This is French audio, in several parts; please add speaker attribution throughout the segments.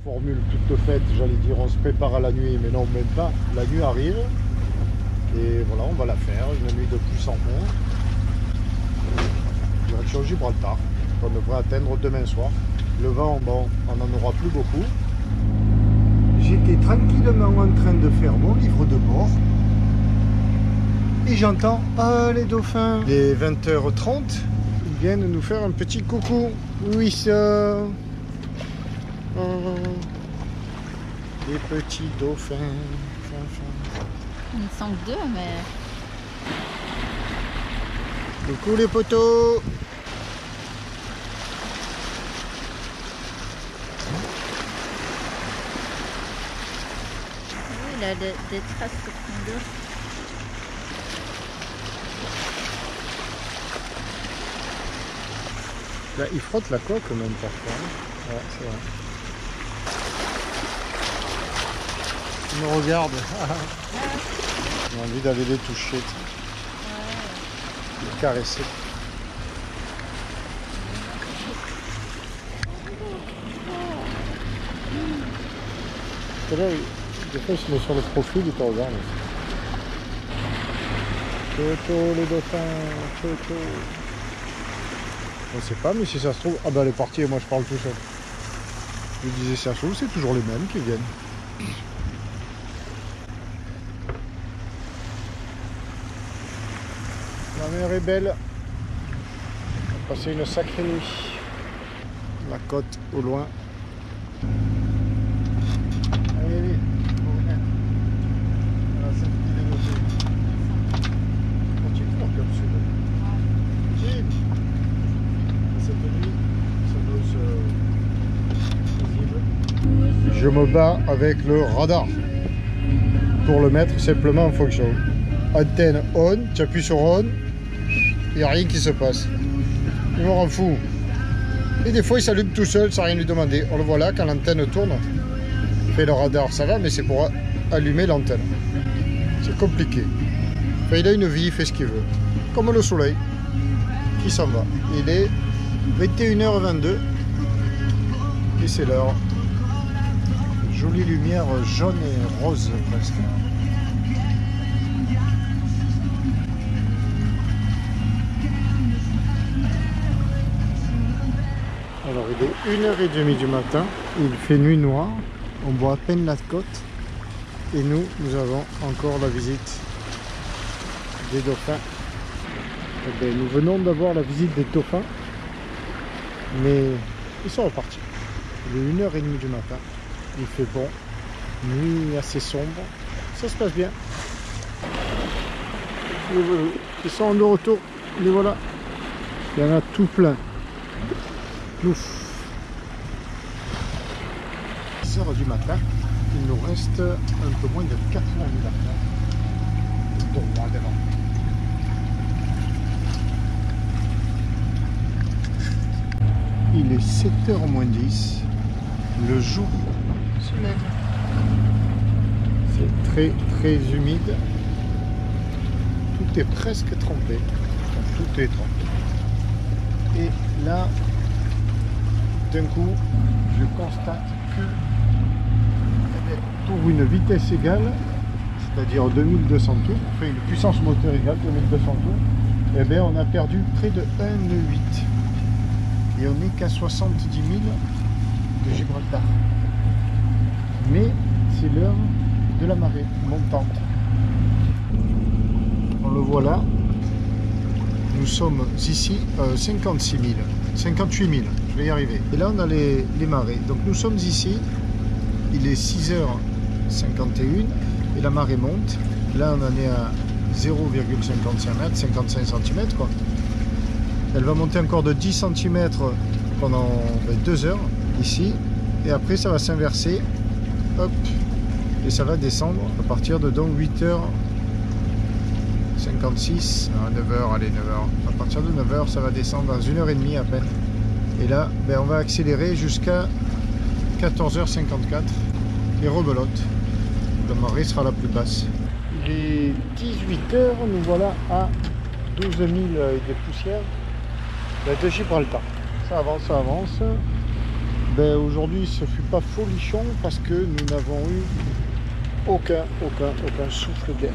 Speaker 1: formule toute faite, j'allais dire on se prépare à la nuit, mais non, même pas. La nuit arrive et voilà, on va la faire, une nuit de plus en moins. Direction Gibraltar, qu'on devrait atteindre demain soir. Le vent, bon, on n'en aura plus beaucoup. J'étais tranquillement en train de faire mon livre de bord et j'entends les dauphins. Il est 20h30, ils viennent nous faire un petit coucou. Oui, ça. Des petits dauphins.
Speaker 2: Il me semble deux, mais...
Speaker 1: Coucou les poteaux.
Speaker 2: Oui, il a des traces de profondeur.
Speaker 1: Là, il frotte la coque même parfois. Ouais, c'est vrai. Il me regarde. J'ai envie d'aller les toucher. Les caresser. Là, des fois, il se met sur le profil, il te regarde. Toto, les dauphins, Toto. On sait pas, mais si ça se trouve... Ah bah elle est partie et moi je parle tout seul. Je disais, si ça se trouve, c'est toujours les mêmes qui viennent. La mer est belle. On a passé une sacrée nuit. La côte au loin. Allez, allez. Voilà, cette idée de l'autre. Continue en comme celui-là. Jim. Cette nuit, ça doit se... Je me bats avec le radar pour le mettre simplement en fonction. Antenne on, tu appuies sur on, il n'y a rien qui se passe. Je me rends fou. Et des fois il s'allume tout seul sans rien lui demander. On le voit là, quand l'antenne tourne, fait le radar, ça va, mais c'est pour allumer l'antenne. C'est compliqué. Enfin, il a une vie, il fait ce qu'il veut. Comme le soleil qui s'en va. Il est 21h22 et c'est l'heure. Jolie lumière jaune et rose presque. Alors il est 1h30 du matin, il fait nuit noire, on voit à peine la côte et nous avons encore la visite des dauphins. Eh bien, nous venons d'avoir la visite des dauphins, mais ils sont repartis. Il est 1h30 du matin, il fait bon, nuit assez sombre, ça se passe bien. Ils sont de retour, les voilà, il y en a tout plein. Ouf. 6 h du matin, il nous reste un peu moins de 4 heures du matin. Droit devant. Il est 7h moins 10. Le jour se lève. C'est très très humide. Tout est presque trempé. Tout est trempé. Et là, d'un coup, je constate que pour une vitesse égale, c'est-à-dire 2200 tours, enfin une puissance moteur égale 2200 tours, eh bien on a perdu près de 1,8 et on n'est qu'à 70 000 de Gibraltar. Mais c'est l'heure de la marée montante. On le voit là, nous sommes ici 56 000, 58 000, je vais y arriver. Et là on a les marées, donc nous sommes ici, il est 6h51 et la marée monte. Là on en est à 0,55 mètres, 55 cm quoi. Elle va monter encore de 10 cm pendant 2 heures ici et après ça va s'inverser, hop, et ça va descendre à partir de donc 8h56 à 9h, allez 9h, à partir de 9h ça va descendre dans 1h30 à peine. Et là on va accélérer jusqu'à 14h54 et rebelote. La marée sera la plus basse. Il est 18h, nous voilà à 12 000 et des poussières de Gibraltar. Ça avance, ça avance. Ben, aujourd'hui ce fut pas folichon parce que nous n'avons eu aucun souffle d'air.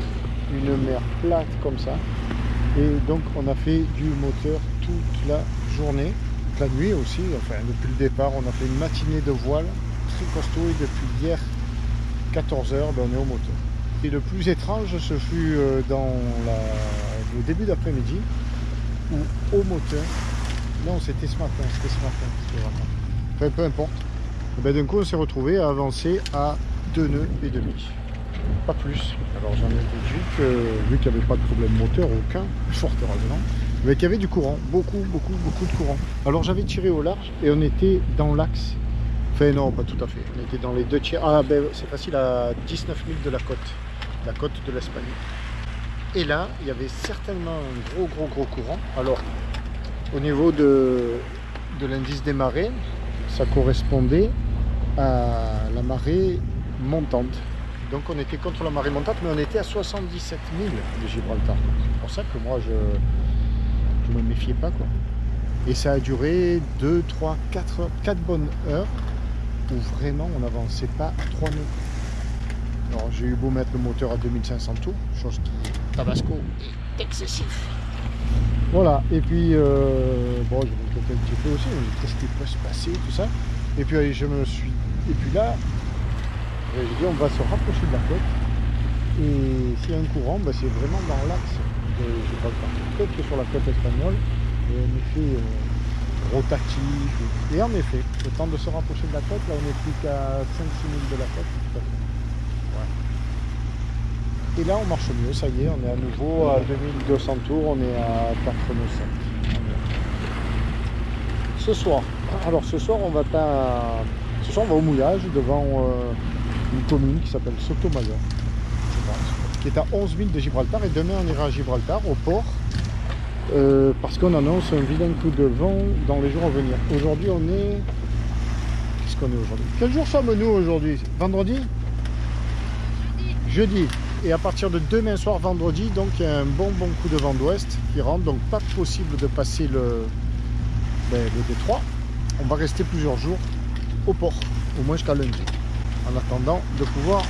Speaker 1: Une mer plate comme ça. Et donc on a fait du moteur toute la journée, toute la nuit aussi, enfin depuis le départ on a fait une matinée de voile très costaud et depuis hier 14 h ben, on est au moteur. Et le plus étrange ce fut dans le début d'après-midi où au moteur, non c'était ce matin, enfin, peu importe, ben, d'un coup on s'est retrouvé à avancer à 2 nœuds et demi. Pas plus. Alors j'en ai déduit que vu qu'il n'y avait pas de problème moteur, aucun, fort heureusement, mais qu'il y avait du courant, beaucoup de courant. Alors j'avais tiré au large et on était dans l'axe. Enfin non, pas tout à fait. On était dans les 2 tiers. Ah ben c'est facile, à 19 000 de la côte de l'Espagne. Et là, il y avait certainement un gros courant. Alors au niveau de l'indice des marées, ça correspondait à la marée montante. Donc on était contre la marée montante, mais on était à 77 000 de Gibraltar. C'est pour ça que moi je me méfiais pas quoi. Et ça a duré 2, 3, 4 bonnes heures où vraiment on n'avançait pas à 3 nœuds. Alors j'ai eu beau mettre le moteur à 2500 tours, chose qui Tabasco est excessif. Voilà, et puis bon je vais peut-être un petit peu aussi, qu'est-ce qui peut se passer, tout ça. Et puis là j'ai dit on va se rapprocher de la côte et s'il y a un courant, ben, c'est vraiment dans l'axe de Gibraltar. Peut-être que sur la côte espagnole, il y a un effet rotatif. Et en effet, le temps de se rapprocher de la côte, là on n'est plus qu'à 5-6 000 de la côte. Ouais. Et là on marche mieux, ça y est, on est à nouveau à 2200 tours, on est à 4,9. Ce soir, on va au mouillage devant une commune qui s'appelle Sotomayor, je pense, qui est à 11 000 de Gibraltar, et demain on ira à Gibraltar au port parce qu'on annonce un vilain coup de vent dans les jours à venir. Aujourd'hui on est... Qu'est-ce qu'on est aujourd'hui? Quel jour sommes-nous aujourd'hui? Vendredi? Jeudi. Et à partir de demain soir, vendredi, donc il y a un bon coup de vent d'ouest qui rentre, donc pas possible de passer le détroit. On va rester plusieurs jours au port, au moins jusqu'à lundi, en attendant de pouvoir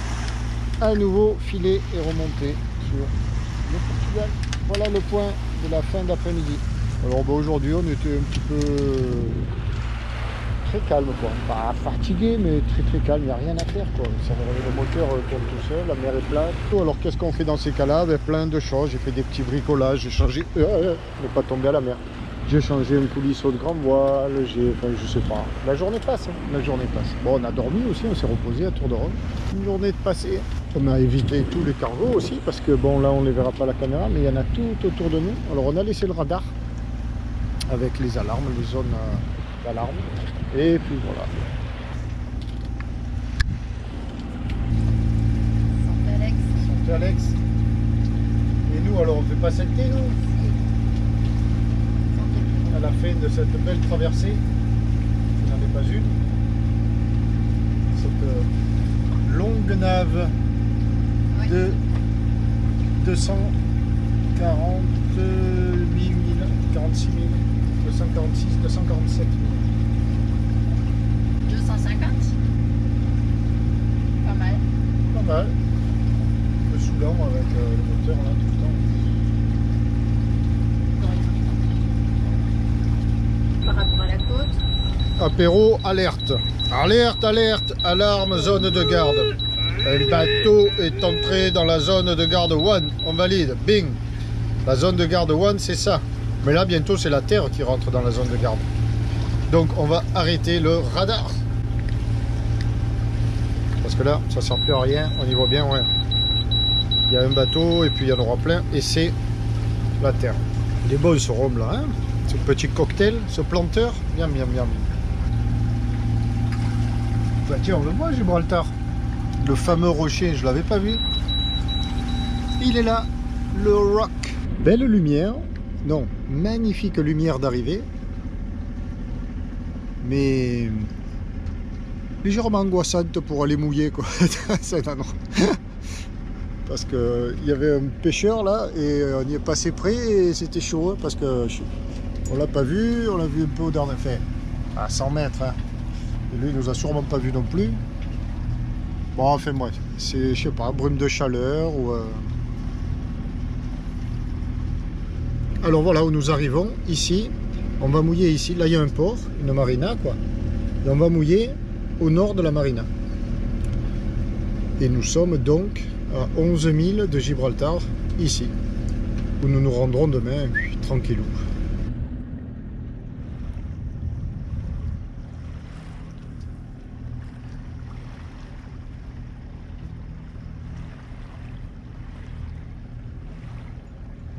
Speaker 1: à nouveau filer et remonter sur le Portugal. Voilà le point de la fin d'après-midi. Alors ben, aujourd'hui on était un petit peu très calme quoi, pas fatigué mais très calme, il n'y a rien à faire quoi. Ça va, le moteur tourne tout seul, la mer est plate. Alors qu'est-ce qu'on fait dans ces cas-là? Ben, plein de choses, j'ai fait des petits bricolages, j'ai changé, ne pas tomber à la mer. J'ai changé un coulisseau de grand voile, je sais pas. La journée passe, hein. La journée passe. Bon, on a dormi aussi, on s'est reposé à Tour de Rome. Une journée de passée. On a évité tous les cargos aussi, parce que bon, là, on les verra pas à la caméra, mais il y en a tout autour de nous. Alors, on a laissé le radar avec les alarmes, les zones d'alarme. Et puis voilà. Santé Alex. Et nous, alors, on fait pas cette thé, nous? À la fin de cette belle traversée, je n'en ai pas une, cette longue nave de 248 000, 46 000, 246, 247 000.
Speaker 2: 250? Pas mal.
Speaker 1: Pas mal. Un peu saoulant avec le moteur là tout le temps.
Speaker 2: Par rapport à la côte.
Speaker 1: Apéro, alerte. Alerte, alarme, zone de garde. Le bateau est entré dans la zone de garde 1. On valide, bing. La zone de garde 1, c'est ça. Mais là, bientôt, c'est la terre qui rentre dans la zone de garde. Donc, on va arrêter le radar. Parce que là, ça ne sert plus à rien. On y voit bien, ouais. Il y a un bateau et puis il y en aura plein. Et c'est la terre. Il est beau ce rhum là, hein? Ce petit cocktail, ce planteur, miam. Bah tiens, on le voit Gibraltar. Le fameux rocher, je l'avais pas vu. Il est là, le rock. Belle lumière, non, magnifique lumière d'arrivée. Mais légèrement angoissante pour aller mouiller quoi. C'est un endroit. Parce que il y avait un pêcheur là et on y est passé près et c'était chaud hein, parce que on l'a pas vu, on l'a vu un peu au dernier fait à 100 mètres hein. Et lui, il nous a sûrement pas vu non plus. Bon, enfin bref, c'est, je sais pas, brume de chaleur ou... Alors voilà où nous arrivons, ici. On va mouiller ici. Là, il y a un port, une marina, quoi. Et on va mouiller au nord de la marina. Et nous sommes donc à 11 000 de Gibraltar, ici, où nous nous rendrons demain, tranquillou.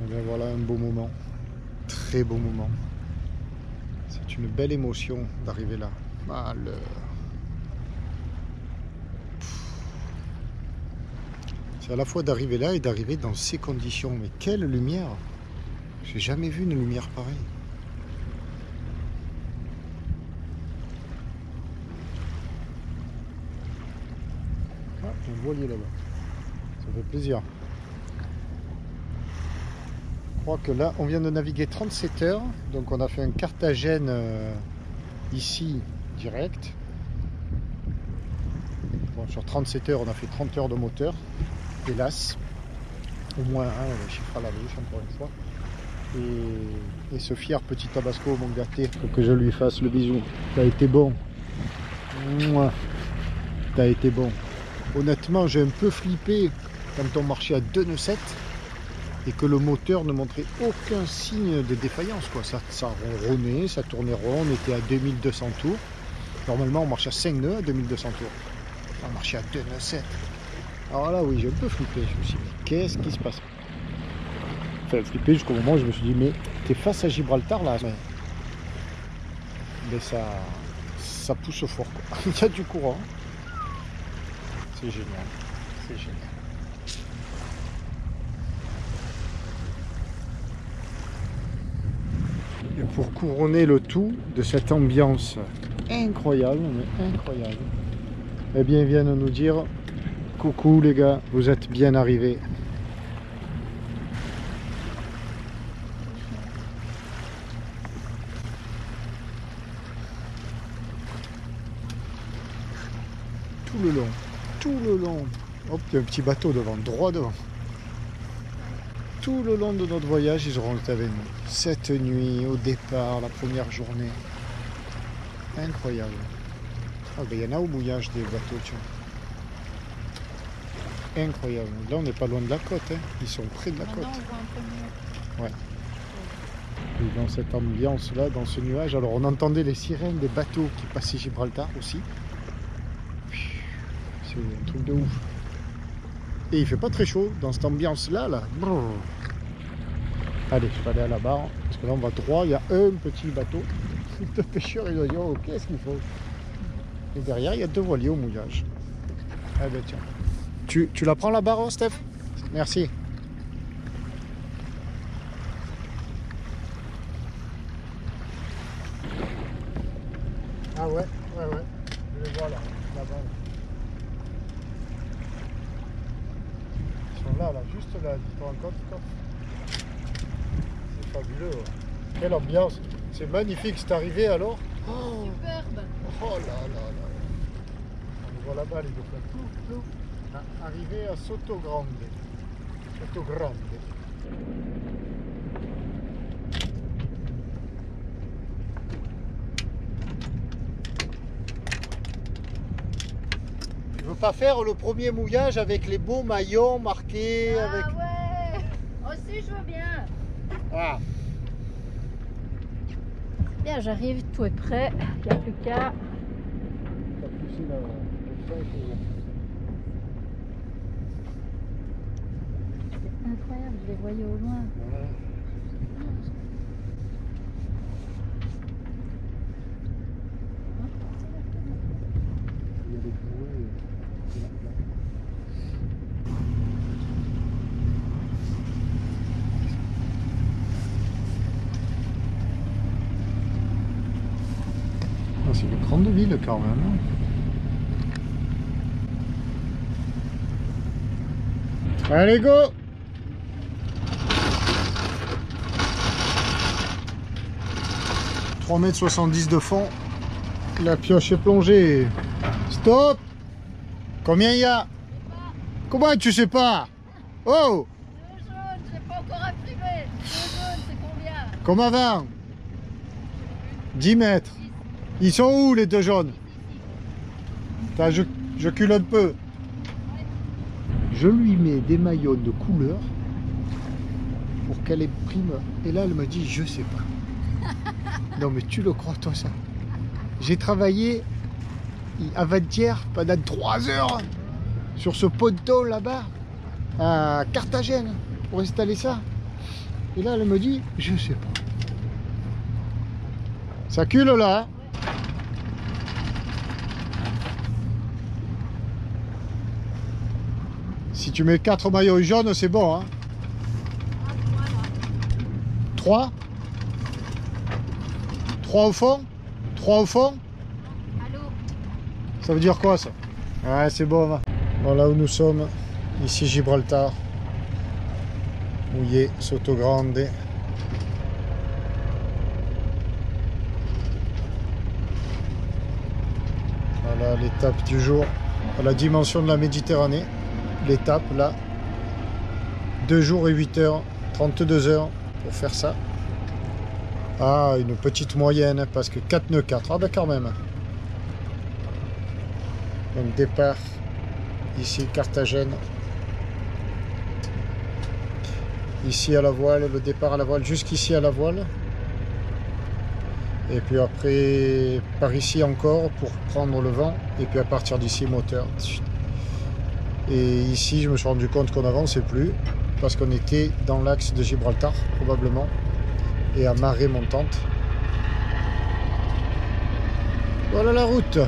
Speaker 1: Et bien voilà un beau moment, très beau moment. C'est une belle émotion d'arriver là. Ah, c'est à la fois d'arriver là et d'arriver dans ces conditions. Mais quelle lumière! J'ai jamais vu une lumière pareille. Ah, un voilier là-bas. Ça fait plaisir. Je crois que là, on vient de naviguer 37 heures. Donc on a fait un Carthagène ici, direct. Bon, sur 37 heures, on a fait 30 heures de moteur. Hélas. Au moins un chiffre à la louche, encore une fois. Et ce fier petit tabasco, mon gâté, que je lui fasse le bisou. T'as été bon. T'as été bon. Honnêtement, j'ai un peu flippé quand on marchait à 2 nœuds 7 et que le moteur ne montrait aucun signe de défaillance, quoi. Ça ronronnait, ça tournait rond, on était à 2200 tours. Normalement, on marche à 5 nœuds à 2200 tours. On marchait à 2 nœuds 7. Alors là, oui, j'ai un peu flippé. Je me suis dit, qu'est-ce qui se passe? Enfin, flippé jusqu'au moment où je me suis dit, mais t'es face à Gibraltar là. Mais ça pousse fort, quoi. Il y a du courant. C'est génial. C'est génial. Et pour couronner le tout de cette ambiance incroyable, mais incroyable, eh bien, ils viennent nous dire coucou les gars, vous êtes bien arrivés. Tout le long, hop, il y a un petit bateau devant, droit devant. Tout le long de notre voyage, ils auront été avec nous. Cette nuit, au départ, la première journée. Incroyable. Ah ben il y en a au mouillage des bateaux, tiens. Incroyable. Là, on n'est pas loin de la côte, hein. Ils sont près de la côte. Ouais. Et dans cette ambiance-là, dans ce nuage, alors on entendait les sirènes des bateaux qui passaient Gibraltar aussi. C'est un truc de ouf. Et il fait pas très chaud dans cette ambiance-là. Là. Allez, je vais aller à la barre. Parce que là, on va droit. Il y a un petit bateau de pêcheurs. Il doit dire, oh, qu'est-ce qu'il faut? Et derrière, il y a 2 voiliers au mouillage. Ah ben tiens. Tu la prends la barre, Steph? Merci. Ah ouais. Je les vois là, là-bas. Ils sont là, juste là, tu te rends compte, quoi? C'est fabuleux. Ouais. Quelle ambiance. C'est magnifique, c'est arrivé alors. Oh,
Speaker 2: superbe.
Speaker 1: Oh là là là. On voit là-bas les deux fois. Arrivé à Soto Grande. Soto Grande. Tu veux pas faire le premier mouillage avec les beaux maillons marqués avec...
Speaker 2: Ouais. Aussi je veux bien.
Speaker 1: Ah.
Speaker 2: Bien, j'arrive, tout est prêt. Il n'y a plus qu'à. Incroyable, je les voyais au loin.
Speaker 1: Ouais. Il y a des bouées et la place. Ah, c'est une grande ville quand même. Allez, go! « 3,70 m de fond, La pioche est plongée. Stop. Combien il y a? Comment tu sais pas? Oh!
Speaker 2: 2 jaunes, je n'ai pas encore imprimé. 2 jaunes, c'est combien?
Speaker 1: Comme avant. 10 mètres. Ils sont où les 2 jaunes? Attends, je cule un peu. Je lui mets des maillots de couleur pour qu'elle imprime. Et là, elle me dit, je sais pas. Non, mais tu le crois, toi, ça? J'ai travaillé avant-hier pendant 3 heures sur ce ponton là-bas à Carthagène pour installer ça. Et là, elle me dit, je sais pas. Ça cule là, hein? Si tu mets 4 maillots jaunes, c'est bon, hein? 3? 3 au fond? 3 au fond?
Speaker 2: Allô?
Speaker 1: Ça veut dire quoi ça? Ouais, c'est bon. Va. Voilà où nous sommes. Ici Gibraltar. Mouillé, Soto Grande. Voilà l'étape du jour. À la dimension de la Méditerranée. L'étape là. 2 jours et 8 heures. 32 heures pour faire ça. Ah, une petite moyenne parce que 4 nœuds 4. Ah ben quand même. Donc départ ici Carthagène. Ici à la voile, le départ à la voile jusqu'ici à la voile. Et puis après par ici encore pour prendre le vent. Et puis à partir d'ici moteur. Et ici je me suis rendu compte qu'on n'avançait plus parce qu'on était dans l'axe de Gibraltar probablement. Et à marée montante. Voilà la route.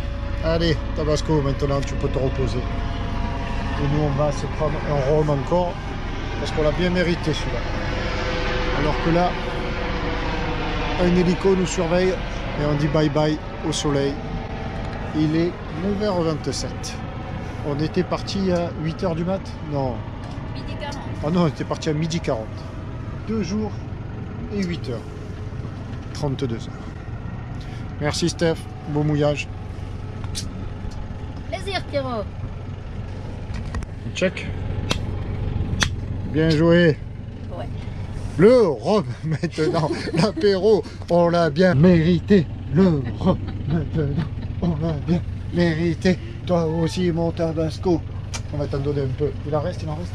Speaker 1: Allez, Tabasco, maintenant tu peux te reposer. Et nous on va se prendre un rhum encore parce qu'on l'a bien mérité celui-là. Alors que là, un hélico nous surveille et on dit bye bye au soleil. Il est 9h27. On était parti à 8h du mat? Non.
Speaker 2: Midi 40.
Speaker 1: Ah non, on était parti à midi 40. 2 jours et 8 heures. 32 heures. Merci Steph, beau mouillage.
Speaker 2: Plaisir, Pierrot.
Speaker 1: Check. Bien joué.
Speaker 2: Ouais.
Speaker 1: Le rhum maintenant, l'apéro, on l'a bien mérité. Le rhum maintenant, on l'a bien mérité. Toi aussi mon Tabasco. On va t'en donner un peu. Il en reste, il en reste.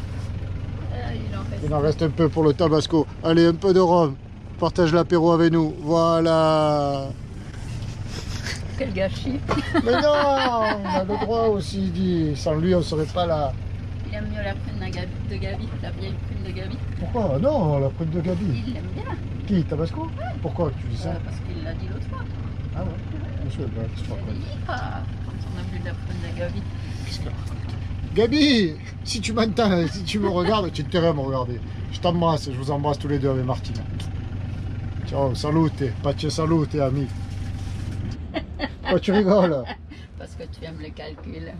Speaker 1: Il en reste un peu pour le Tabasco. Allez, un peu de rhum. Partage l'apéro avec nous. Voilà.
Speaker 2: Quel gâchis.
Speaker 1: Mais non, on a le droit aussi, dit. Sans lui, on ne serait pas là.
Speaker 2: Il aime mieux la prune de Gabi, la vieille prune de Gabi.
Speaker 1: Pourquoi? Non, la prune de Gabi.
Speaker 2: Il l'aime bien.
Speaker 1: Qui? Tabasco? Pourquoi tu dis ça?
Speaker 2: Parce qu'il l'a dit l'autre fois.
Speaker 1: Ah ouais. Monsieur, bah, qu'est-ce que tu racontes?
Speaker 2: Quand on a vu la prune de Gabi.
Speaker 1: Qu'est-ce que tu racontes? Gabi, si tu m'entends, si tu me regardes, tu te à me regarder. Je t'embrasse, je vous embrasse tous les deux avec Martine. Ciao, salute, pace salute, ami. Pourquoi tu rigoles?
Speaker 2: Parce que tu aimes le calcul.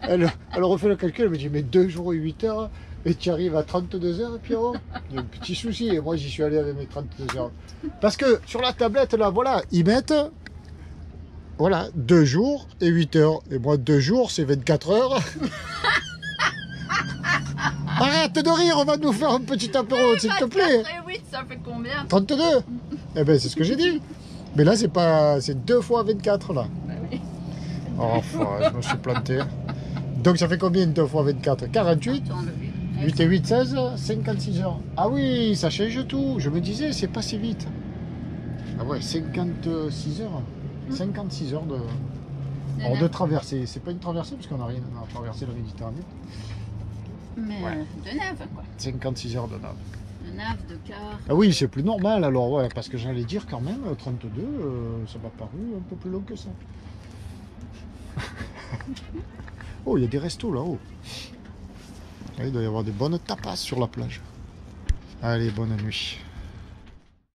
Speaker 1: Elle refait le calcul, elle me dit, mais 2 jours et 8 heures, et tu arrives à 32 heures, Pierrot? Il y a un petit souci, et moi j'y suis allé avec mes 32 heures. Parce que sur la tablette, là, voilà, ils mettent, voilà, 2 jours et 8 heures. Et moi, 2 jours, c'est 24 heures. Arrête de rire, on va nous faire un petit apéro, s'il te plaît.
Speaker 2: 4 et 8, ça fait combien?
Speaker 1: 32. Eh ben, c'est ce que j'ai dit. Mais là, c'est pas, c'est 2 fois 24, là.
Speaker 2: Bah oui.
Speaker 1: Oh, enfin, je me suis planté. Donc, ça fait combien 2 fois 24? 48. 8 et 8, 16, 56 heures. Ah oui, ça change tout. Je me disais, c'est pas si vite. Ah ouais, 56 heures. 56 heures de traversée. C'est pas une traversée, parce qu'on n'a rien à traverser la Méditerranée.
Speaker 2: Mais
Speaker 1: Ouais.
Speaker 2: de nave, quoi.
Speaker 1: 56 heures de nave.
Speaker 2: De nave, de car.
Speaker 1: Ah oui, c'est plus normal alors, ouais, parce que j'allais dire quand même, 32, ça m'a paru un peu plus long que ça. Oh, il y a des restos là-haut. Il doit y avoir des bonnes tapas sur la plage. Allez, bonne nuit.